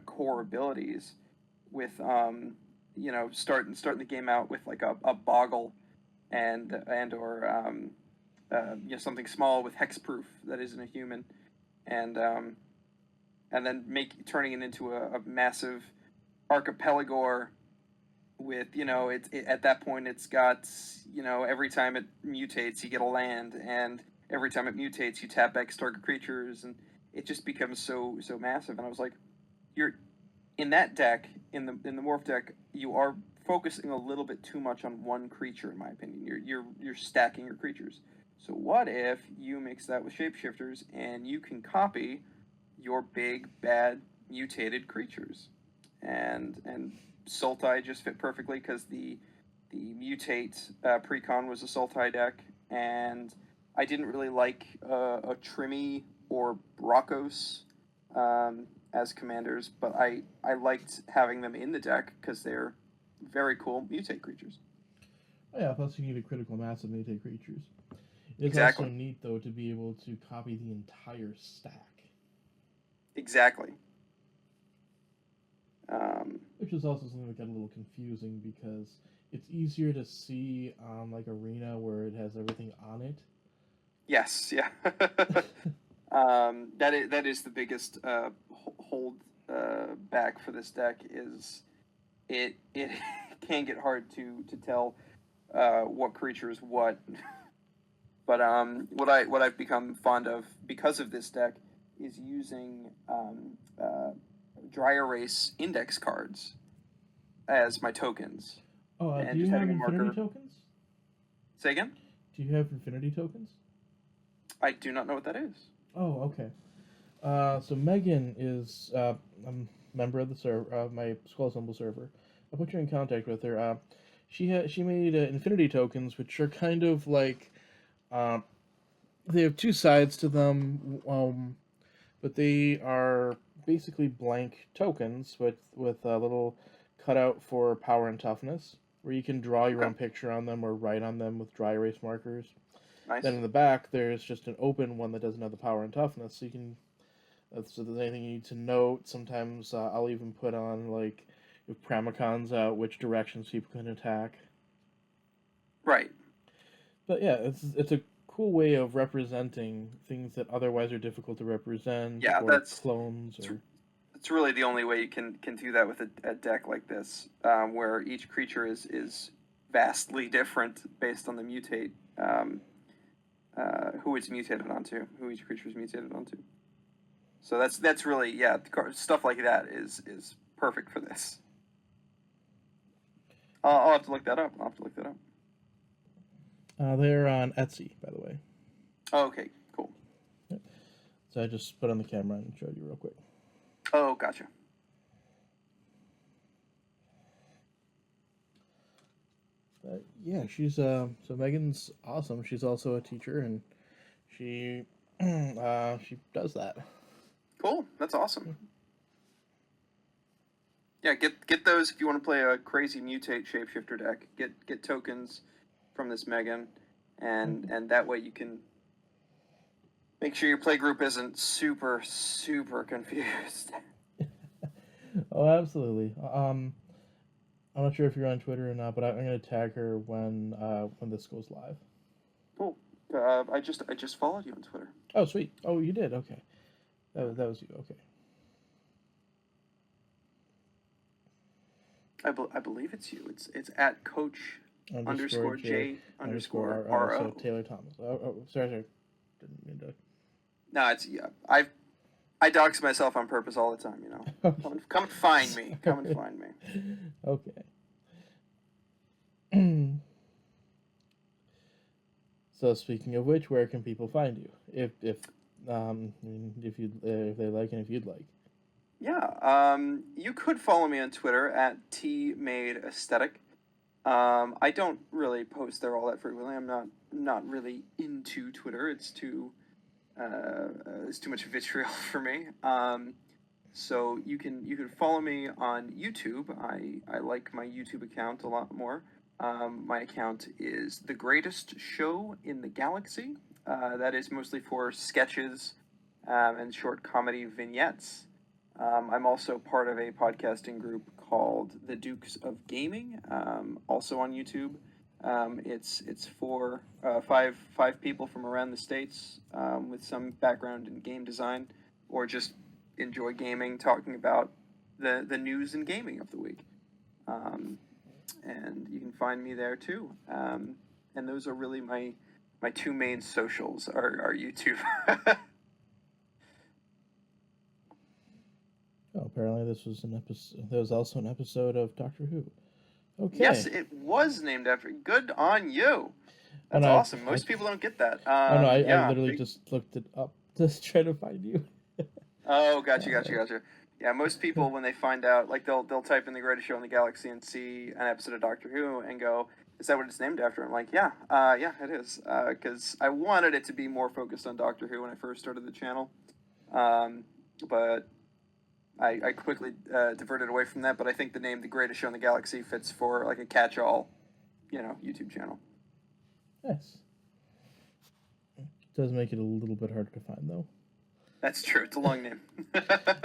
core abilities with... starting the game out with like a Boggle or something small with hexproof that isn't a human, and then turning it into a massive Archipelagor with at that point it's got every time it mutates you get a land, and every time it mutates you tap X target creatures, and it just becomes so massive. And I was like, in that deck, in the morph deck, you are focusing a little bit too much on one creature, in my opinion. You're stacking your creatures. So what if you mix that with shapeshifters and you can copy your big bad mutated creatures, and Sultai just fit perfectly because the mutate precon was a Sultai deck, and I didn't really like a Trimmy or Brockos as commanders, but I liked having them in the deck because they're very cool mutate creatures. Oh, yeah, plus you need a critical mass of mutate creatures. It's Exactly. also neat, though, to be able to copy the entire stack. Exactly. Which is also something that got a little confusing because it's easier to see on like Arena where it has everything on it. Yes, yeah. That is the biggest hold back for this deck is it can get hard to tell what creature is what. But what I've become fond of because of this deck is using dry erase index cards as my tokens. Oh, And do you just have having a infinity marker. tokens? Say again? Do you have infinity tokens? I do not know what that is. Oh, okay. So Megan is a member of the server, my Skull Symbol server. I'll put you in contact with her. She made infinity tokens, which are kind of like they have two sides to them, but they are basically blank tokens with a little cutout for power and toughness, where you can draw your own picture on them or write on them with dry erase markers. Nice. Then in the back, there's just an open one that doesn't have the power and toughness, so you can. So if there's anything you need to note, sometimes I'll even put on like if Pramacon's out, which directions people can attack. Right. But yeah, it's a cool way of representing things that otherwise are difficult to represent, Yeah, or clones, or. It's really the only way you can do that with a deck like this, where each creature is vastly different based on the mutate, who it's mutated onto, who each creature is mutated onto. So that's really stuff like that is perfect for this. I'll have to look that up. They're on Etsy, by the way. Oh, okay, cool. Yep. So I just put on the camera and showed you real quick. Oh, gotcha. Yeah, she's so Megan's awesome. She's also a teacher, and she she does that. Cool. That's awesome. Yeah, get those if you want to play a crazy mutate shapeshifter deck. Get tokens from this Megan, and that way you can make sure your play group isn't super confused. Oh, absolutely. I'm not sure if you're on Twitter or not, but I'm gonna tag her when this goes live. Cool. I just followed you on Twitter. Oh, sweet. Oh, you did. Okay. That was you. Okay. I believe it's you. It's at Coach _J _ RO. So Taylor Thomas. Oh, sorry. Didn't mean to. No, it's I dox myself on purpose all the time. You know. Come find me. Come and find me. Okay. So speaking of which, where can people find you? If they like and if you'd like. Yeah, you could follow me on Twitter at tmadeaesthetic. I don't really post there all that frequently. I'm not really into Twitter. It's too much vitriol for me. So you can follow me on YouTube. I like my YouTube account a lot more. My account is The Greatest Show in the Galaxy. That is mostly for sketches and short comedy vignettes. I'm also part of a podcasting group called The Dukes of Gaming, also on YouTube. It's for five people from around the states with some background in game design or just enjoy gaming, talking about the news and gaming of the week. And you can find me there too. And those are really my two main socials are YouTube. Oh, apparently this was an episode. There was also an episode of Doctor Who. Okay. Yes, it was named after. Good on you. That's no, awesome. Most people don't get that. no, I Yeah, literally just looked it up to try to find you. Oh, gotcha. Yeah, most people when they find out, like they'll type in the greatest show in the galaxy and see an episode of Doctor Who and go, "Is that what it's named after?" I'm like, "Yeah, yeah, it is." Because I wanted it to be more focused on Doctor Who when I first started the channel, but I quickly diverted away from that. But I think the name "The Greatest Show in the Galaxy" fits for like a catch-all, YouTube channel. Yes. It does make it a little bit harder to find, though. That's true. It's a long name.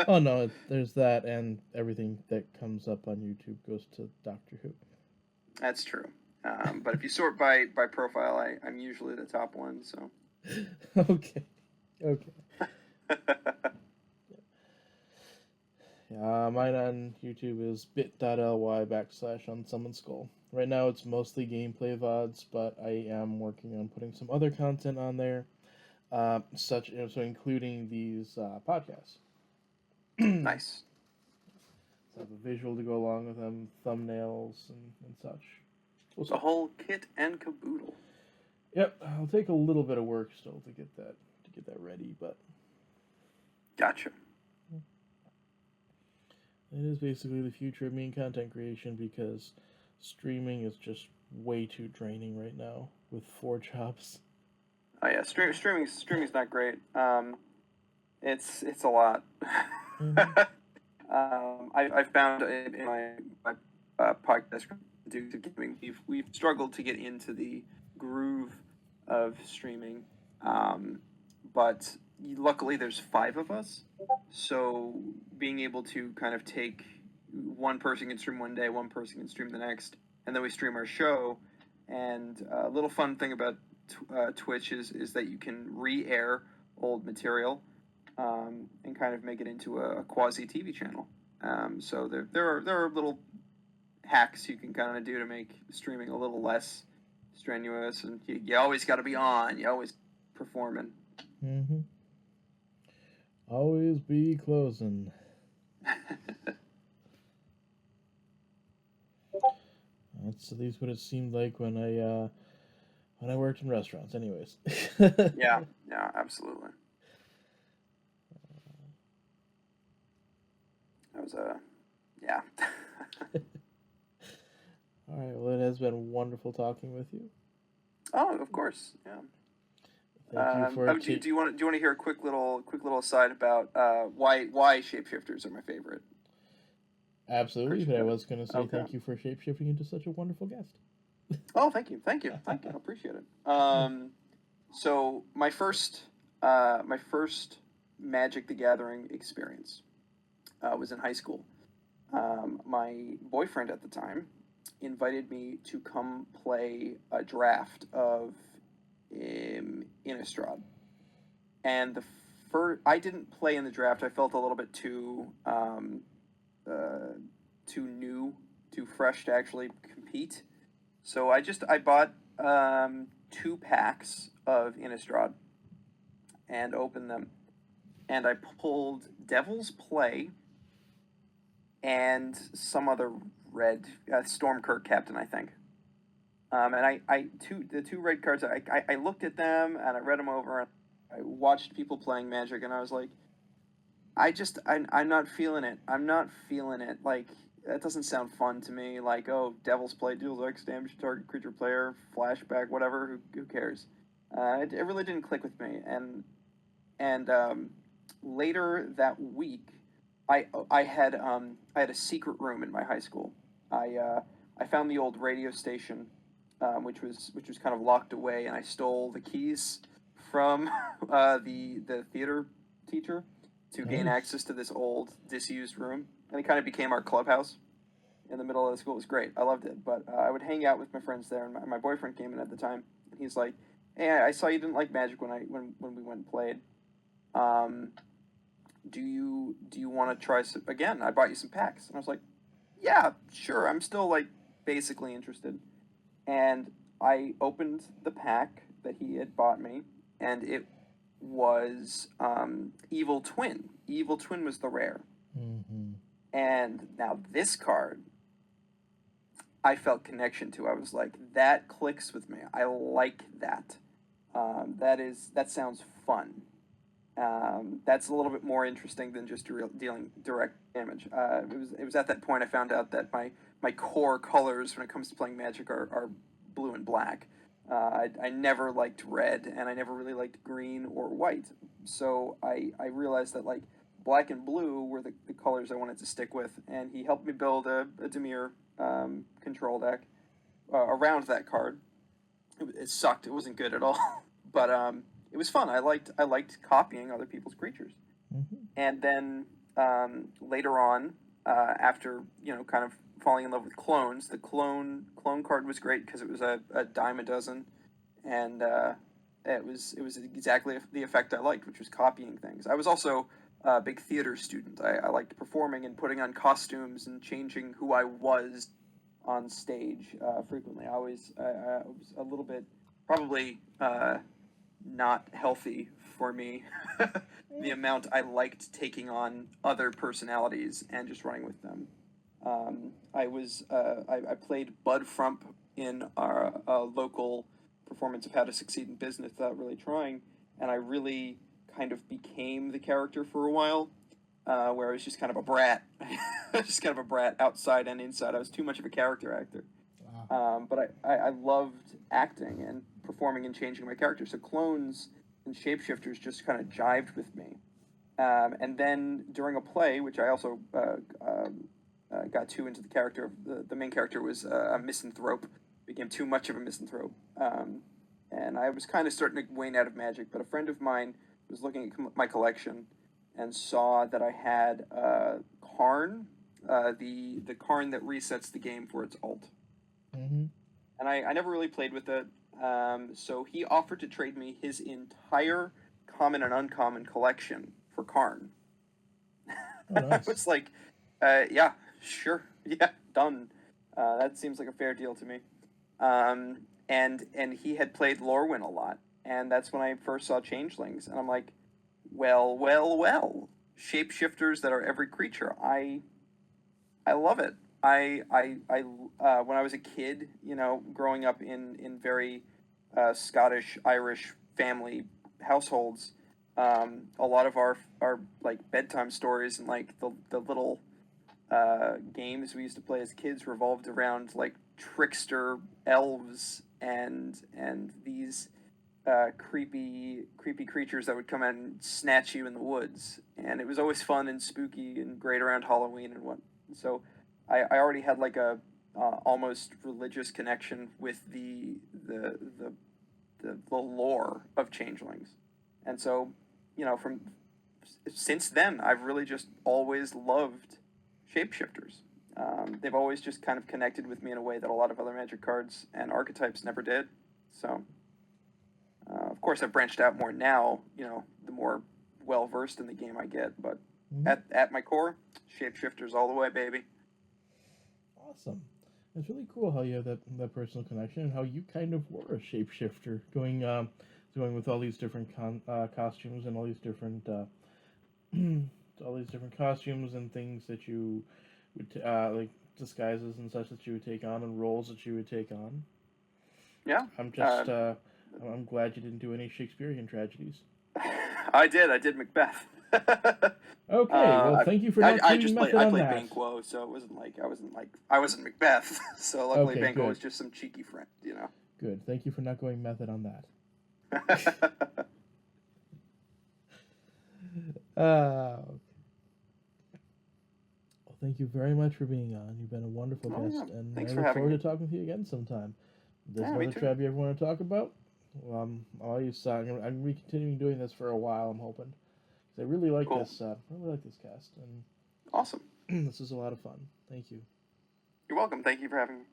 Oh, no, there's that, and everything that comes up on YouTube goes to Doctor Who. That's true. But if you sort by profile, I'm usually the top one, so. Okay. Yeah, mine on YouTube is bit.ly/unsummoned Right now it's mostly gameplay VODs, but I am working on putting some other content on there. So including these podcasts. Nice. So I have a visual to go along with them, thumbnails and such. The whole kit and caboodle. Yep, I'll take a little bit of work still to get that ready, but gotcha. It is basically the future of me in content creation because streaming is just way too draining right now with 4 jobs. Oh yeah, streaming's not great. It's a lot. Mm-hmm. I've found in my podcast due to gaming, we've struggled to get into the groove of streaming, but luckily there's 5 of us, so being able to kind of take one person can stream one day, one person can stream the next, and then we stream our show. And a little fun thing about Twitch is that you can re-air old material and kind of make it into a quasi TV channel. So there are little hacks you can kind of do to make streaming a little less strenuous, and you always got to be on. You always performing. Mm-hmm. Always be closing. That's at least what it seemed like when I worked in restaurants. Anyways. Yeah, absolutely. That was yeah. All right. Well, it has been wonderful talking with you. Oh, of course. Yeah. Thank you for. Do you want to hear a quick little aside about why shapeshifters are my favorite? Absolutely, but I was going to say thank you for shapeshifting into such a wonderful guest. Oh, thank you. I appreciate it. So my first Magic the Gathering experience was in high school. My boyfriend at the time invited me to come play a draft of Innistrad, and I didn't play in the draft. I felt a little bit too new, too fresh to actually compete. So I bought 2 packs of Innistrad and opened them, and I pulled Devil's Play and some other red Stormkirk Captain, I think. And the 2 red cards. I looked at them and I read them over. And I watched people playing Magic, and I was like, I'm not feeling it. I'm not feeling it. Like, that doesn't sound fun to me. Like, oh, Devil's Play deals X damage to target creature player, flashback, whatever. Who cares? It really didn't click with me. And later that week, I had a secret room in my high school. I found the old radio station, which was kind of locked away, and I stole the keys from the theater teacher to gain access to this old disused room, and it kind of became our clubhouse in the middle of the school. It was great. I loved it. But I would hang out with my friends there, and my boyfriend came in at the time, and he's like, "Hey, I saw you didn't like Magic when we went and played. Do you want to try again? I bought you some packs." And I was like, "Yeah, sure. I'm still like basically interested." And I opened the pack that he had bought me, and it was Evil Twin. Evil Twin was the rare. Mm-hmm. And now this card, I felt connection to. I was like, that clicks with me. I like that. That sounds fun. That's a little bit more interesting than just dealing direct damage. It was at that point I found out that my core colors when it comes to playing Magic are blue and black. I never liked red, and I never really liked green or white. So I realized that like black and blue were the colors I wanted to stick with, and he helped me build a Dimir control deck around that card. It sucked. It wasn't good at all, but it was fun. I liked copying other people's creatures. Mm-hmm. And then later on, after kind of falling in love with clones, the clone card was great because it was a dime a dozen, and it was exactly the effect I liked, which was copying things. I was also a big theater student. I liked performing and putting on costumes and changing who I was on stage frequently. I was a little bit probably not healthy for me. The amount I liked taking on other personalities and just running with them. I played Bud Frump in our local performance of How to Succeed in Business without really trying, and I really kind of became the character for a while, where I was just kind of a brat, just kind of a brat outside and inside. I was too much of a character actor. Wow. But I loved acting and performing and changing my character. So clones and shapeshifters just kind of jived with me. And then during a play, which I also got too into the character, the main character was a misanthrope, became too much of a misanthrope. And I was kind of starting to wane out of Magic, but a friend of mine was looking at my collection and saw that I had Karn, the Karn that resets the game for its ult. Mm-hmm. And I never really played with it. So he offered to trade me his entire common and uncommon collection for Karn. Oh, nice. I was like, yeah, sure, yeah, done. That seems like a fair deal to me. And he had played Lorwyn a lot, and that's when I first saw Changelings, and I'm like, well, shapeshifters that are every creature. I love it. When I was a kid, growing up in very Scottish Irish family households, a lot of our like bedtime stories and like the little games we used to play as kids revolved around like trickster elves and these creepy creatures that would come out and snatch you in the woods, and it was always fun and spooky and great around Halloween and what. So I already had like a almost religious connection with the lore of changelings, and so from since then I've really just always loved shapeshifters. They've always just kind of connected with me in a way that a lot of other Magic cards and archetypes never did. So, of course, I've branched out more now, the more well-versed in the game I get. But Mm-hmm. at my core, shapeshifters all the way, baby. Awesome. It's really cool how you have that personal connection and how you kind of were a shapeshifter, going with all these different costumes and all these different all these different costumes and things that you would like disguises and such that you would take on and roles that you would take on. Yeah. I'm just I'm glad you didn't do any Shakespearean tragedies. I did Macbeth. Okay, well, thank you for not doing method I on played that. Banquo, so it wasn't like I wasn't Macbeth. So luckily Okay, Banquo good. was just some cheeky friend, Good. Thank you for not going method on that. Well, thank you very much for being on. You've been a wonderful guest, Yeah. and Thanks I for look having forward me. to talking with you again sometime. If there's Yeah, me another too. trap you ever want to talk about, I'll use. I'm going to be continuing doing this for a while. I'm hoping, because I really like Cool. this. Really like this cast, and Awesome. this is a lot of fun. Thank you. You're welcome. Thank you for having me.